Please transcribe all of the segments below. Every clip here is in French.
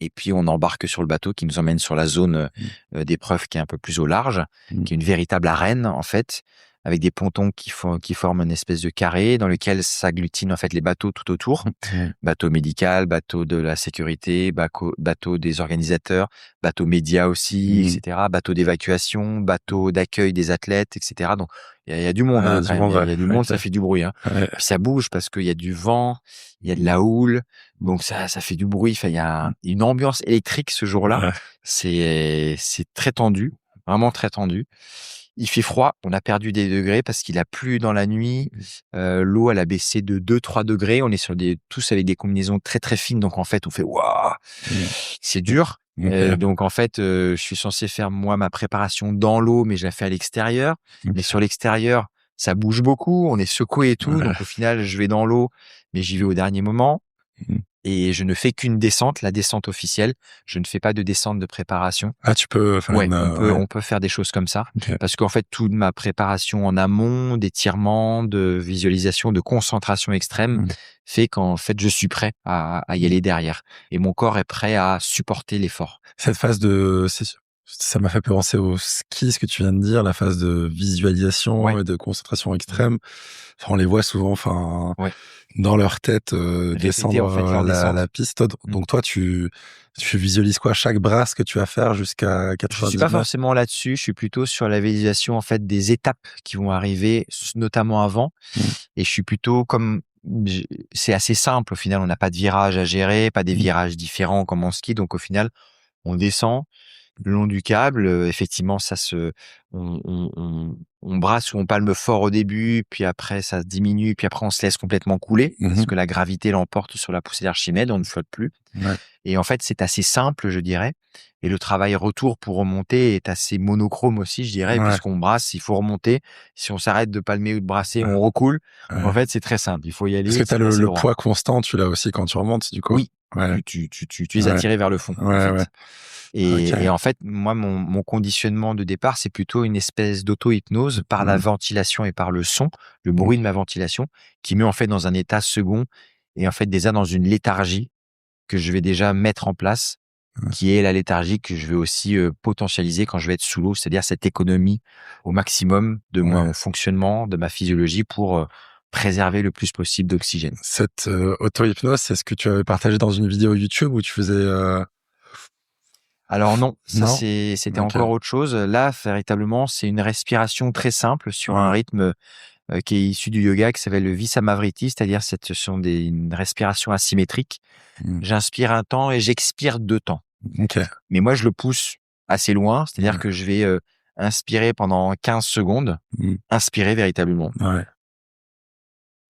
Et puis, on embarque sur le bateau qui nous emmène sur la zone d'épreuve qui est un peu plus au large, qui est une véritable arène, en fait, avec des pontons qui forment une espèce de carré dans lequel s'agglutinent, en fait, les bateaux tout autour. Bateau médical, bateau de la sécurité, bateau des organisateurs, bateau média aussi, etc. Bateau d'évacuation, bateau d'accueil des athlètes, etc. Donc, il y a du monde, quand même. Il y a du monde, ça fait du bruit, hein. Ouais. Puis ça bouge parce qu'il y a du vent, il y a de la houle, donc ça fait du bruit. Enfin, il y a une ambiance électrique ce jour-là. Ouais. C'est très tendu, vraiment très tendu. Il fait froid, on a perdu des degrés parce qu'il a plu dans la nuit. L'eau, elle a baissé de 2-3 degrés. On est sur tous avec des combinaisons très très fines, donc en fait, on fait waouh, c'est dur. Donc en fait, je suis censé faire moi ma préparation dans l'eau, mais je la fais à l'extérieur. Mais sur l'extérieur, ça bouge beaucoup, on est secoué et tout. Donc au final, je vais dans l'eau, mais j'y vais au dernier moment. Et je ne fais qu'une descente, la descente officielle. Je ne fais pas de descente de préparation. Ah, tu peux faire on peut faire des choses comme ça. Parce qu'en fait, toute ma préparation en amont, d'étirement, de visualisation, de concentration extrême, fait qu'en fait, je suis prêt à y aller derrière. Et mon corps est prêt à supporter l'effort. Cette phase ça m'a fait penser au ski, ce que tu viens de dire, la phase de visualisation et de concentration extrême. Enfin, on les voit souvent, dans leur tête, descendre en fait, la piste. Donc toi, tu visualises quoi? Chaque brasse que tu vas faire jusqu'à 99? Je suis pas forcément là-dessus. Je suis plutôt sur la visualisation, en fait, des étapes qui vont arriver, notamment avant. Et je suis plutôt c'est assez simple. Au final, on n'a pas de virage à gérer, pas des virages différents comme en ski. Donc, au final, on descend le long du câble. Effectivement, on brasse ou on palme fort au début, puis après, ça diminue, puis après, on se laisse complètement couler parce que la gravité l'emporte sur la poussée d'Archimède, on ne flotte plus. Et en fait, c'est assez simple, je dirais. Et le travail retour pour remonter est assez monochrome aussi, je dirais, puisqu'on brasse, il faut remonter. Si on s'arrête de palmer ou de brasser, on recoule. Donc, en fait, c'est très simple. Il faut y aller. Parce que tu as le poids constant, tu l'as aussi quand tu remontes, du coup. Oui. Tu es attiré vers le fond. En fait. Et en fait, moi, mon conditionnement de départ, c'est plutôt une espèce d'auto-hypnose par la ventilation et par le son, le bruit de ma ventilation, qui met en fait dans un état second et en fait déjà dans une léthargie que je vais déjà mettre en place, qui est la léthargie que je vais aussi potentialiser quand je vais être sous l'eau, c'est-à-dire cette économie au maximum de mon fonctionnement, de ma physiologie pour préserver le plus possible d'oxygène. Cette auto-hypnose, c'est ce que tu avais partagé dans une vidéo YouTube où tu faisais... Alors non, c'était encore autre chose. Là, véritablement, c'est une respiration très simple sur un rythme qui est issu du yoga, qui s'appelle le Visamritti, c'est-à-dire ce sont une respiration asymétrique. J'inspire un temps et j'expire 2 temps. Mais moi, je le pousse assez loin, c'est-à-dire que je vais inspirer pendant 15 secondes, inspirer véritablement.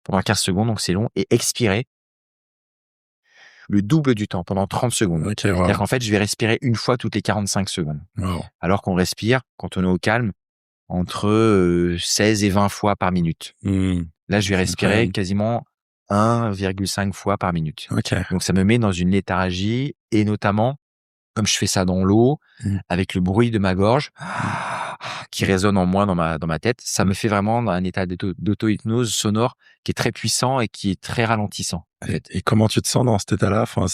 Pendant 15 secondes, donc c'est long, et expirer le double du temps pendant 30 secondes. C'est-à-dire qu'en fait, je vais respirer une fois toutes les 45 secondes. Alors qu'on respire, quand on est au calme, entre 16 et 20 fois par minute. Là, je vais respirer quasiment 1,5 fois par minute. Donc, ça me met dans une léthargie et notamment, comme je fais ça dans l'eau, avec le bruit de ma gorge qui résonne en moi dans ma tête, ça me fait vraiment un état d'auto-hypnose sonore qui est très puissant et qui est très ralentissant. En fait. Et comment tu te sens dans cet état-là? Enfin,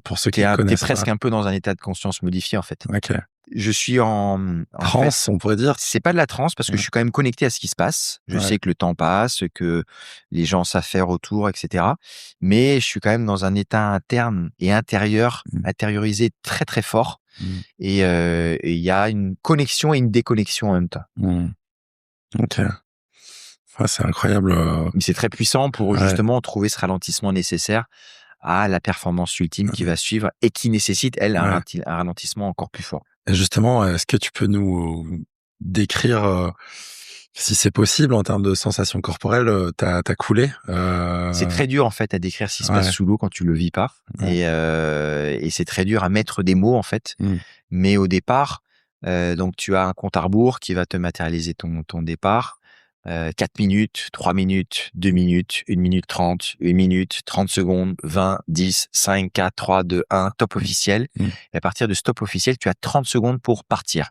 pour ceux qui connaissent t'es presque un peu dans un état de conscience modifié, en fait. Ok. Je suis en transe, fait, on pourrait dire. C'est pas de la transe parce que je suis quand même connecté à ce qui se passe. Je sais que le temps passe, que les gens savent faire autour, etc. Mais je suis quand même dans un état interne et intérieur, intériorisé très très fort. Et il y a une connexion et une déconnexion en même temps. Ok. Ouais, c'est incroyable. Mais c'est très puissant pour justement trouver ce ralentissement nécessaire à la performance ultime qui va suivre et qui nécessite, elle, un ralentissement encore plus fort. Et justement, est-ce que tu peux nous décrire, si c'est possible, en termes de sensations corporelles, t'as coulé C'est très dur, en fait, à décrire ce qui se passe sous l'eau quand tu le vis pas. Et c'est très dur à mettre des mots, en fait. Mais au départ, donc tu as un compte à rebours qui va te matérialiser ton départ. 4 minutes, 3 minutes, 2 minutes, 1 minute 30, 1 minute, 30 secondes, 20, 10, 5, 4, 3, 2, 1, top officiel. Et à partir de stop officiel, tu as 30 secondes pour partir.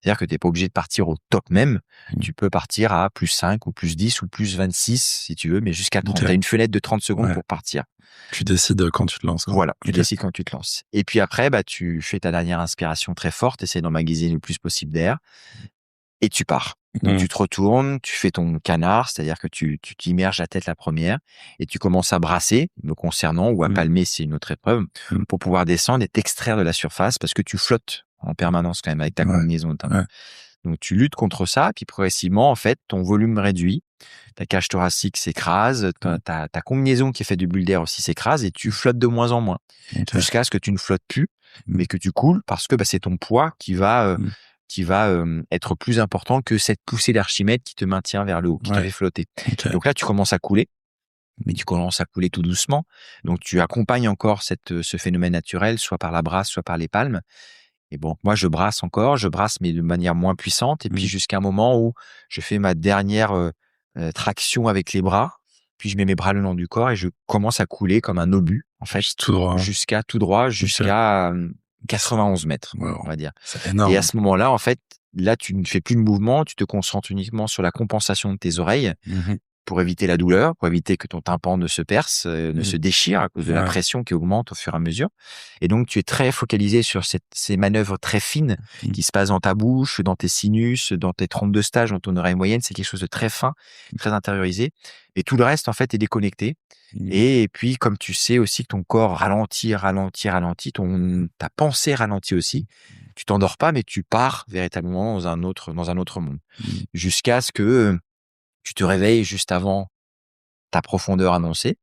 C'est-à-dire que tu n'es pas obligé de partir au top même. Tu peux partir à plus 5 ou plus 10 ou plus 26 si tu veux, mais jusqu'à 30. Tu as une fenêtre de 30 secondes pour partir. Tu décides quand tu te lances. Voilà, tu décides quand tu te lances. Et puis après, tu fais ta dernière inspiration très forte, essaie d'emmagasiner le plus possible d'air et tu pars. Donc tu te retournes, tu fais ton canard, c'est-à-dire que tu t'immerges la tête la première et tu commences à brasser, me concernant, ou à palmer, c'est une autre épreuve, pour pouvoir descendre et t'extraire de la surface parce que tu flottes en permanence quand même avec ta combinaison. Donc tu luttes contre ça, puis progressivement, en fait, ton volume réduit, ta cage thoracique s'écrase, ta combinaison qui est faite de bulles d'air aussi s'écrase et tu flottes de moins en moins, jusqu'à ce que tu ne flottes plus, mais que tu coules parce que c'est ton poids qui va être plus important que cette poussée d'Archimède qui te maintient vers le haut, qui te fait flotter. Donc là, tu commences à couler, mais tu commences à couler tout doucement. Donc tu accompagnes encore ce phénomène naturel, soit par la brasse, soit par les palmes. Et bon, moi, je brasse, mais de manière moins puissante. Et puis, jusqu'à un moment où je fais ma dernière traction avec les bras. Puis, je mets mes bras le long du corps et je commence à couler comme un obus, en fait, jusqu'à 91 mètres, on va dire. C'est énorme. Et à ce moment-là, en fait, là, tu ne fais plus de mouvement, tu te concentres uniquement sur la compensation de tes oreilles pour éviter la douleur, pour éviter que ton tympan ne se perce, ne se déchire à cause de la pression qui augmente au fur et à mesure. Et donc, tu es très focalisé sur ces manœuvres très fines qui se passent dans ta bouche, dans tes sinus, dans tes trompes de stage, dans ton oreille moyenne. C'est quelque chose de très fin, très intériorisé. Et tout le reste, en fait, est déconnecté. Et puis, comme tu sais aussi que ton corps ralentit, ta pensée ralentit aussi. Tu t'endors pas, mais tu pars véritablement dans un autre monde. Jusqu'à ce que tu te réveilles juste avant ta profondeur annoncée.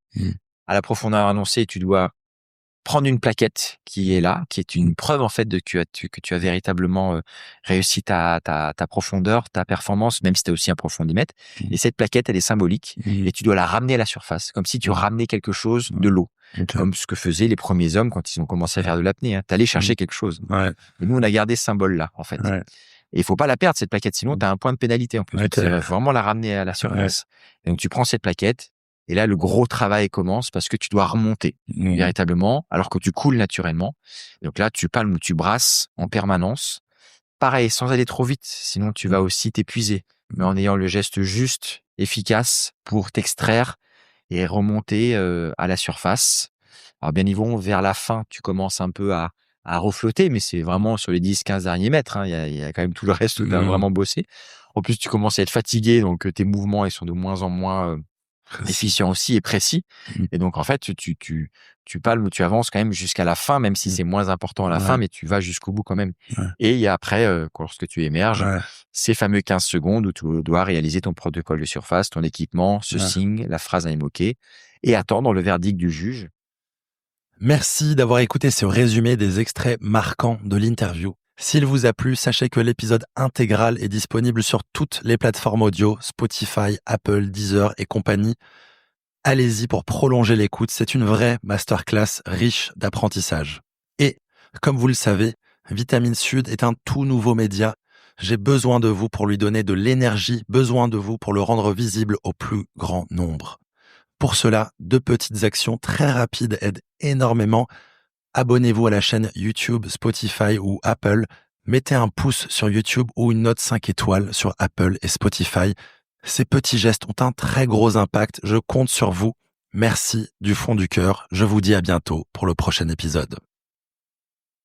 À la profondeur annoncée, tu dois prendre une plaquette qui est là, qui est une preuve en fait que tu as véritablement réussi ta profondeur, ta performance, même si tu as aussi un profondimètre. Et cette plaquette, elle est symbolique et tu dois la ramener à la surface, comme si tu ramenais quelque chose de l'eau. Comme ce que faisaient les premiers hommes quand ils ont commencé à faire de l'apnée. T'allais chercher quelque chose. Et nous, on a gardé ce symbole-là, en fait. Et il faut pas la perdre, cette plaquette, sinon tu as un point de pénalité en plus. C'est vraiment la ramener à la surface. Et donc, tu prends cette plaquette, et là, le gros travail commence parce que tu dois remonter véritablement, alors que tu coules naturellement. Donc là, tu palmes ou tu brasses en permanence. Pareil, sans aller trop vite, sinon tu vas aussi t'épuiser. Mais en ayant le geste juste, efficace pour t'extraire et remonter à la surface. Alors bien évidemment, vers la fin, tu commences un peu à reflotter, mais c'est vraiment sur les 10-15 derniers mètres. Il y a quand même tout le reste où tu as vraiment bossé. En plus, tu commences à être fatigué, donc tes mouvements ils sont de moins en moins efficients aussi et précis. Et donc, en fait, tu palmes ou tu avances quand même jusqu'à la fin, même si c'est moins important à la fin, mais tu vas jusqu'au bout quand même. Et il y a après, lorsque tu émerges, ces fameux 15 secondes où tu dois réaliser ton protocole de surface, ton équipement, ce signe, la phrase à émoquer et attendre le verdict du juge. Merci d'avoir écouté ce résumé des extraits marquants de l'interview. S'il vous a plu, sachez que l'épisode intégral est disponible sur toutes les plateformes audio, Spotify, Apple, Deezer et compagnie. Allez-y pour prolonger l'écoute, c'est une vraie masterclass riche d'apprentissage. Et, comme vous le savez, Vitamine Sud est un tout nouveau média. J'ai besoin de vous pour lui donner de l'énergie, besoin de vous pour le rendre visible au plus grand nombre. Pour cela, 2 petites actions très rapides aident énormément. Abonnez-vous à la chaîne YouTube, Spotify ou Apple. Mettez un pouce sur YouTube ou une note 5 étoiles sur Apple et Spotify. Ces petits gestes ont un très gros impact. Je compte sur vous. Merci du fond du cœur. Je vous dis à bientôt pour le prochain épisode.